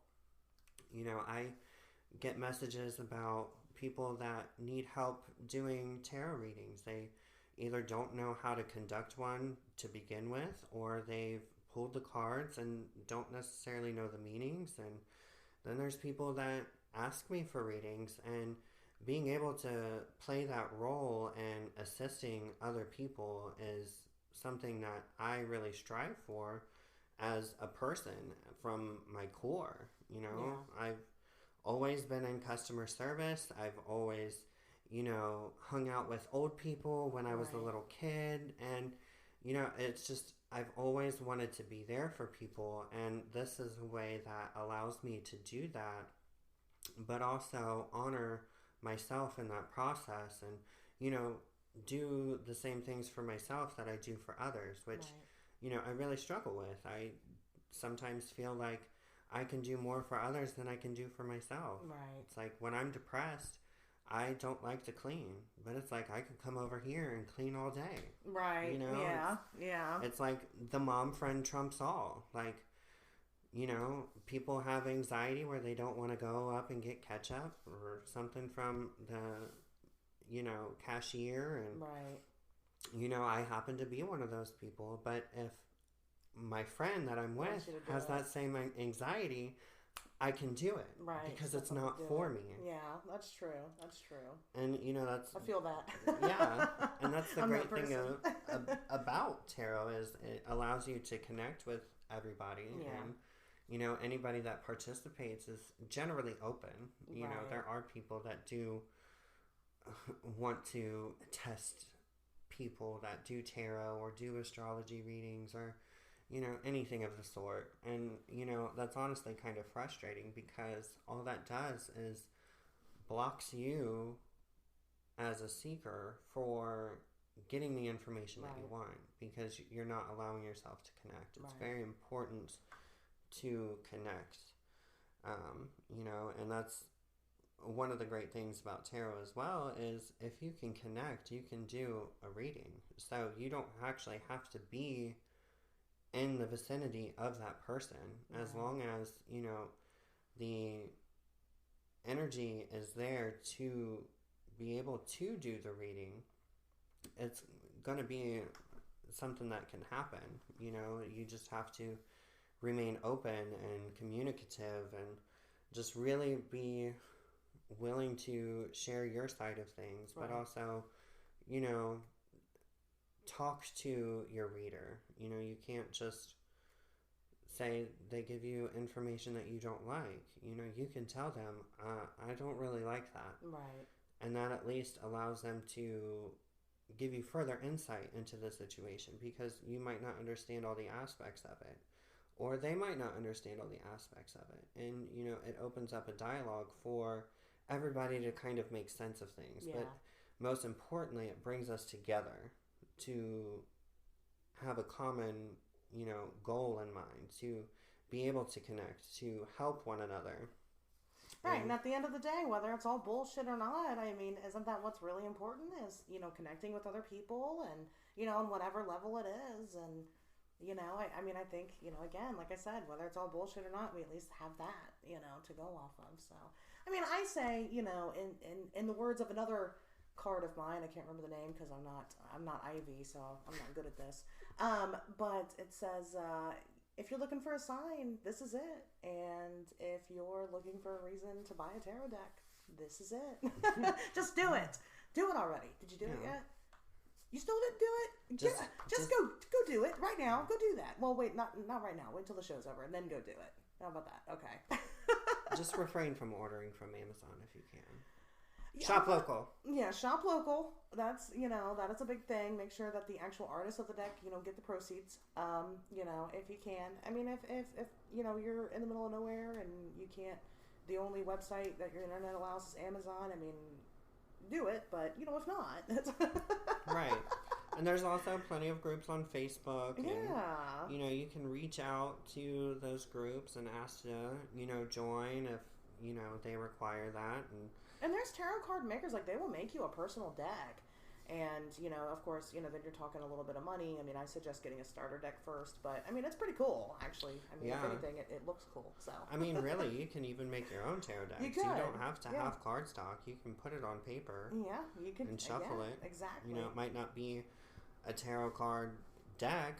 Speaker 3: You know, I get messages about people that need help doing tarot readings. They either don't know how to conduct one to begin with, or they've pulled the cards and don't necessarily know the meanings. And then there's people that ask me for readings, and being able to play that role and assisting other people is something that I really strive for as a person from my core. You know, I've always been in customer service. I've always, you know, hung out with old people when I was a little kid. And, you know, it's just, I've always wanted to be there for people. And this is a way that allows me to do that, but also honor myself in that process, and, you know, do the same things for myself that I do for others, which, you know, I really struggle with. I sometimes feel like I can do more for others than I can do for myself.
Speaker 2: Right.
Speaker 3: It's like when I'm depressed, I don't like to clean, but it's like I could come over here and clean all day.
Speaker 2: Right.
Speaker 3: You know?
Speaker 2: Yeah.
Speaker 3: It's like the mom friend trumps all. Like, you know, people have anxiety where they don't want to go up and get ketchup or something from the, you know, cashier. And, you know, I happen to be one of those people. But if my friend that I'm with has that same anxiety, I can do it.
Speaker 2: Right.
Speaker 3: Because it's not for me.
Speaker 2: Yeah, that's true. That's true.
Speaker 3: And, you know, that's...
Speaker 2: I feel that.
Speaker 3: Yeah. And that's the
Speaker 2: I'm
Speaker 3: great
Speaker 2: that
Speaker 3: thing about tarot, is it allows you to connect with everybody.
Speaker 2: Yeah.
Speaker 3: And, you know, anybody that participates is generally open. You know, there are people that do want to test people that do tarot or do astrology readings or, you know, anything of the sort. And, you know, that's honestly kind of frustrating, because all that does is blocks you as a seeker for getting the information that you want, because you're not allowing yourself to connect. It's very important to connect, you know, and that's one of the great things about tarot as well, is if you can connect, you can do a reading. So you don't actually have to be in the vicinity of that person, as long as, you know, the energy is there to be able to do the reading. It's going to be something that can happen. You know, you just have to remain open and communicative, and just really be willing to share your side of things, but also, you know, talk to your reader. You know, you can't just say they give you information that you don't like. You know, you can tell them, I don't really like that.
Speaker 2: Right.
Speaker 3: And that at least allows them to give you further insight into the situation, because you might not understand all the aspects of it, or they might not understand all the aspects of it. And, you know, it opens up a dialogue for everybody to kind of make sense of things.
Speaker 2: Yeah.
Speaker 3: But most importantly, it brings us together to have a common, you know, goal in mind, to be able to connect, to help one another.
Speaker 2: Right, and at the end of the day, whether it's all bullshit or not, I mean, isn't that what's really important is, you know, connecting with other people and, you know, on whatever level it is. And, you know, I mean, I think, you know, again, like I said, whether it's all bullshit or not, we at least have that, you know, to go off of. So, I mean, I say, you know, in the words of another card of mine, I can't remember the name because I'm not Ivy, so I'm not good at this. But it says, if you're looking for a sign, this is it. And if you're looking for a reason to buy a tarot deck, this is it. Just do it. Do it already. Did you do it yet? You still didn't do it? Just go do it right now. Go do that. Well, wait, not right now. Wait till the show's over and then go do it. How about that? Okay.
Speaker 3: Just refrain from ordering from Amazon if you can. Shop local.
Speaker 2: Yeah, shop local. That's, you know, that is a big thing. Make sure that the actual artists of the deck, you know, get the proceeds. You know, if you can. I mean, if you know, you're in the middle of nowhere and you can't, the only website that your internet allows is Amazon, I mean, do it, but, you know, if not.
Speaker 3: Right. And there's also plenty of groups on Facebook. And,
Speaker 2: yeah.
Speaker 3: you know, you can reach out to those groups and ask to, you know, join if, you know, they require that.
Speaker 2: And there's tarot card makers, like, they will make you a personal deck. And, you know, of course, you know, then you're talking a little bit of money. I mean, I suggest getting a starter deck first, but, I mean, it's pretty cool, actually. I mean, if anything, it looks cool, so.
Speaker 3: I mean, really, you can even make your own tarot decks.
Speaker 2: You could.
Speaker 3: You don't have to have cardstock. You can put it on paper.
Speaker 2: Yeah, you can.
Speaker 3: And shuffle it.
Speaker 2: Exactly.
Speaker 3: You know, it might not be a tarot card deck,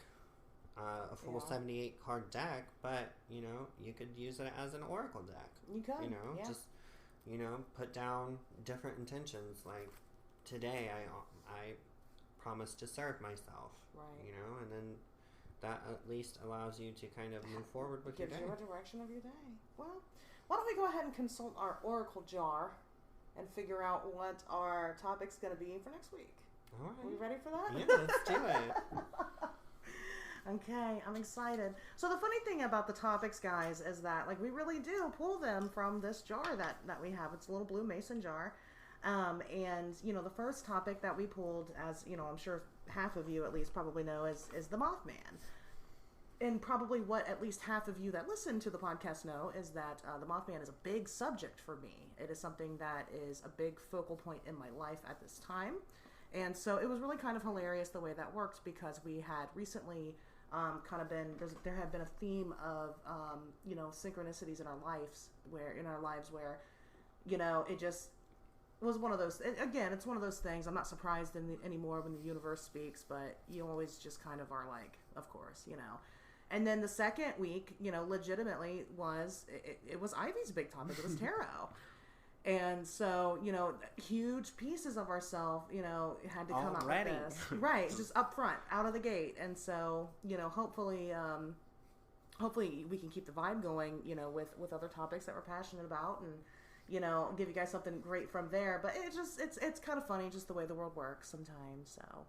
Speaker 3: a full 78 card deck, but, you know, you could use it as an oracle deck.
Speaker 2: You could,
Speaker 3: you know, just, you know, put down different intentions. Like, today I promise to serve myself.
Speaker 2: Right.
Speaker 3: You know, and then that at least allows you to kind of move forward with your day.
Speaker 2: Gives you a direction of your day. Well, why don't we go ahead and consult our oracle jar and figure out what our topic's going to be for next week.
Speaker 3: All right.
Speaker 2: Are we ready for that?
Speaker 3: Yeah, let's do it.
Speaker 2: Okay, I'm excited. So the funny thing about the topics, guys, is that, like, we really do pull them from this jar that we have. It's a little blue mason jar. And, you know, the first topic that we pulled, as, you know, I'm sure half of you at least probably know, is the Mothman. And probably what at least half of you that listen to the podcast know is that the Mothman is a big subject for me. It is something that is a big focal point in my life at this time. And so it was really kind of hilarious the way that worked, because we had recently kind of been, there had been a theme of, you know, synchronicities in our lives where, you know, it just was one of those, again, it's one of those things. I'm not surprised anymore when the universe speaks, but you always just kind of are like, of course, you know. And then the second week, you know, legitimately it was Ivy's big topic. It was tarot. And so, you know, huge pieces of ourselves, you know, had to come out with this. Right, just up front, out of the gate. And so, you know, hopefully we can keep the vibe going, you know, with other topics that we're passionate about, and, you know, give you guys something great from there. But it's kind of funny just the way the world works sometimes. So,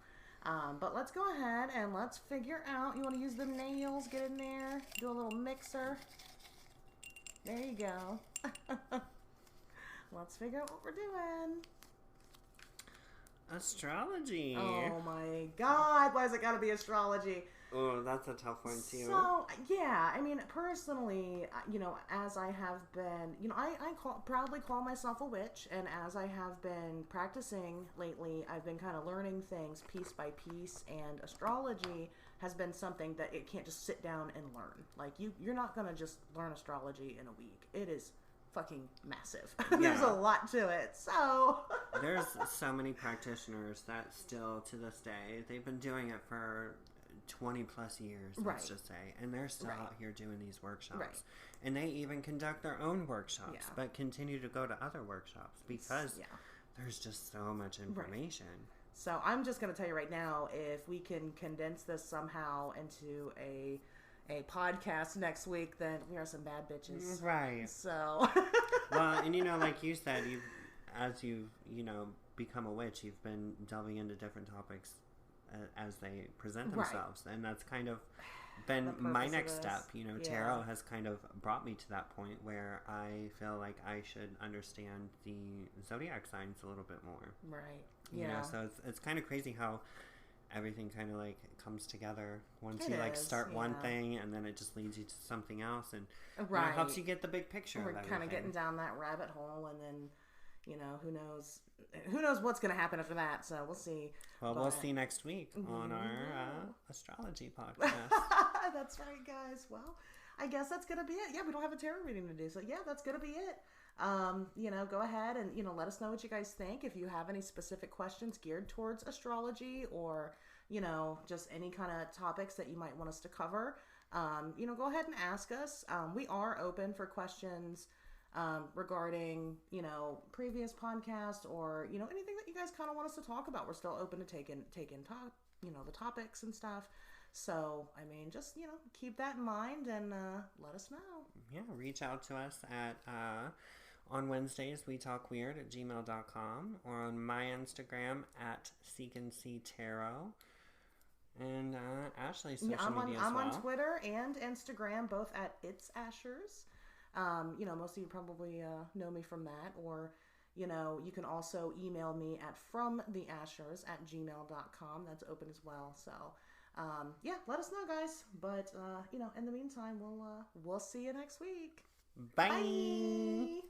Speaker 2: but let's go ahead and let's figure out. You want to use the nails, get in there, do a little mixer. There you go. Let's figure out what we're doing.
Speaker 3: Astrology.
Speaker 2: Oh my God, why has it got to be astrology?
Speaker 3: Oh, that's a tough one too.
Speaker 2: So, yeah, I mean, personally, you know, as I have been, you know, I proudly call myself a witch, and as I have been practicing lately, I've been kind of learning things piece by piece, and astrology has been something that it can't just sit down and learn. Like, you're not going to just learn astrology in a week. It is fucking massive. There's a lot to it. So
Speaker 3: there's so many practitioners that still to this day, they've been doing it for 20 plus years, let's just say, and they're still out here doing these workshops. And they even conduct their own workshops, but continue to go to other workshops because there's just so much information.
Speaker 2: So I'm just going to tell you right now, if we can condense this somehow into a podcast next week, then we are some bad bitches.
Speaker 3: Right.
Speaker 2: So.
Speaker 3: Well, and like you said, as you've become a witch, you've been delving into different topics as they present themselves, and that's kind of been my next step. Tarot has kind of brought me to that point where I feel like I should understand the zodiac signs a little bit more.
Speaker 2: Right.
Speaker 3: So it's kind of crazy how everything kind of like comes together once you start one thing, and then it just leads you to something else, and it helps you get the big picture.
Speaker 2: We're kind of getting down that rabbit hole, and then who knows what's going to happen after that. So we'll see.
Speaker 3: Well, we'll see next week on our astrology podcast.
Speaker 2: That's right, guys. Well, I guess that's going to be it. Yeah, we don't have a tarot reading to do, so yeah, that's going to be it. Go ahead and, let us know what you guys think. If you have any specific questions geared towards astrology, or, just any kind of topics that you might want us to cover, go ahead and ask us. We are open for questions, regarding, previous podcasts, or, anything that you guys kind of want us to talk about. We're still open to taking the topics and stuff. So, just, keep that in mind, and, let us know.
Speaker 3: Yeah, reach out to us at, on Wednesdays, we talk weird at gmail.com, or on my Instagram at Seek and See Tarot, and Ashley's social media as well.
Speaker 2: I'm on Twitter and Instagram, both at It's Ashers. Most of you probably know me from that, or you can also email me at fromtheashers@gmail.com. That's open as well. So let us know, guys. But in the meantime, we'll see you next week.
Speaker 3: Bye.